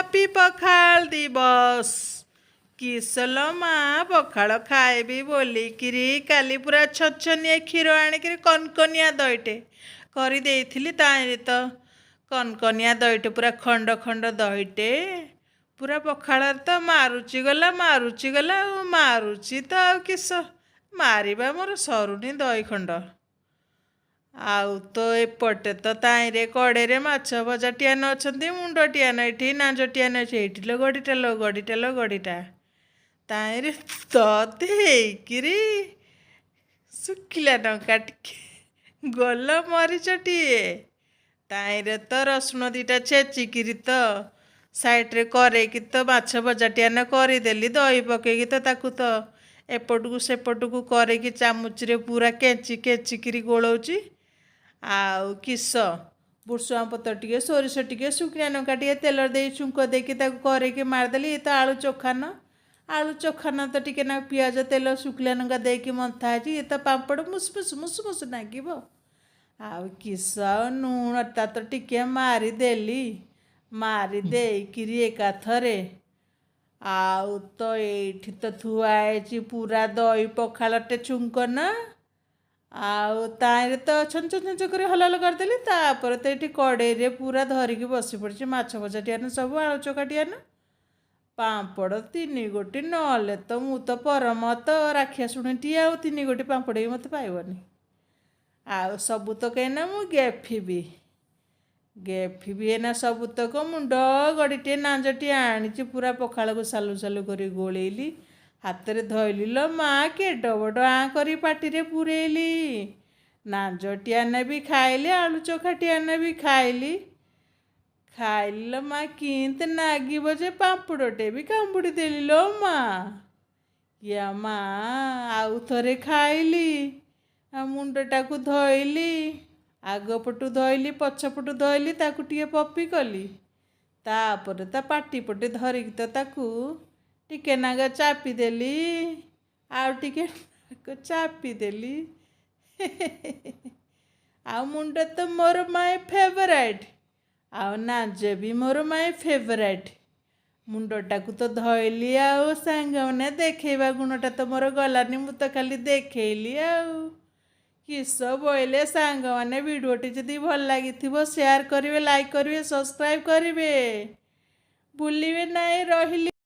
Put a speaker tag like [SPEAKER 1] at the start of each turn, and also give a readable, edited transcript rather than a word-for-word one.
[SPEAKER 1] Happy पखाल दिवस किसलो माँ पखाल खाएबी बोलिकी काली पूरा छछनिया क्षीर आणिक कनकनिया दहीटे कर तो कनकनिया दहीटे पूरा खंड खंड दहीटे पूरा पखाल तो मारुची गला मारुची तो आ किस मारिबा मोर सरुनी दही खंड आउ तो एपटे तो ताईरे कड़े माछ भजाटियान अच्छा मुंडटियान ये नाजटियान अच्छे लो गड़ीटा ताईरे तरी शुखिला लंका टे गोल मरीचटिए ताईरे तो रसुण दीटा छेचिकी तो साइड्रे करेकी तो माछ भजाटियान करदेली दही पकईकी तो ताकू तो एपटू सेपटू करेकी चामुचरे पूरा केचिकी गोलौची आउ किस बुर्सुआ पतर टे सोरिष टे शुखिला लंका टे तेल दे छुंक देकी करके मारदेली तो आलू चोखान तो टे ना पियाज तेल शुखिला लंका देकी मंथा ये तो पापड़ मुसमुस नागिब आउ किस लुण तो टे मारिदेली मारिदेकरी एकाथरे आउ तो ये तो थुआई पूरा दही पखालटे छुंकना आउ तारे तो छंच छंच कर हल हल करदेली तापर तो ये कड़े पूरा धरिकी बसी पड़ी माछ भजाटियान सब आलू चकाटियान पापड़ 3 गोटी नले तो मु तो परम तो राखिया शुणीटी आउ 3 गोटी पापड़ ही मत पाइबनी आउ सबू तो कहींना मु गेफिबी एना सबू तक मुंड गड़ीटे नांजटी आनी पूरा पखाल को सालू सालू कर गोलेली हाथ में धोली लो माँ केड बड़ करी पाटी पुरेली नांजटियान भी खाइली आलू चोखाटियान भी खाइली लो माँ किंत नागिब जे पापड़टे भी कांबुड़ी देली लो माँ या माँ आउ थरे खाइली मुंडटा को धोइली आगपटू धोइली पछपटू धोइली ताकू टिके पपी कली तापर ता पाटी पटे धरिकी तो ताकू टिके नाग चापी देली आउ टिके चापी देली आउ मुंड तो मोर माय फेवरेट आउ नाज भी मोर माय फेवरेट मुंडटा को तो धोइली आउ सांग मैंने देखा गुणटा तो मोर गलानी मु तो खाली देखली आउ किस बोले सांग मैंने भिडियोटी जदि भल लगी शेयर करेंगे लाइक करेंगे सब्सक्राइब करेंगे भूलिए नहीं रही।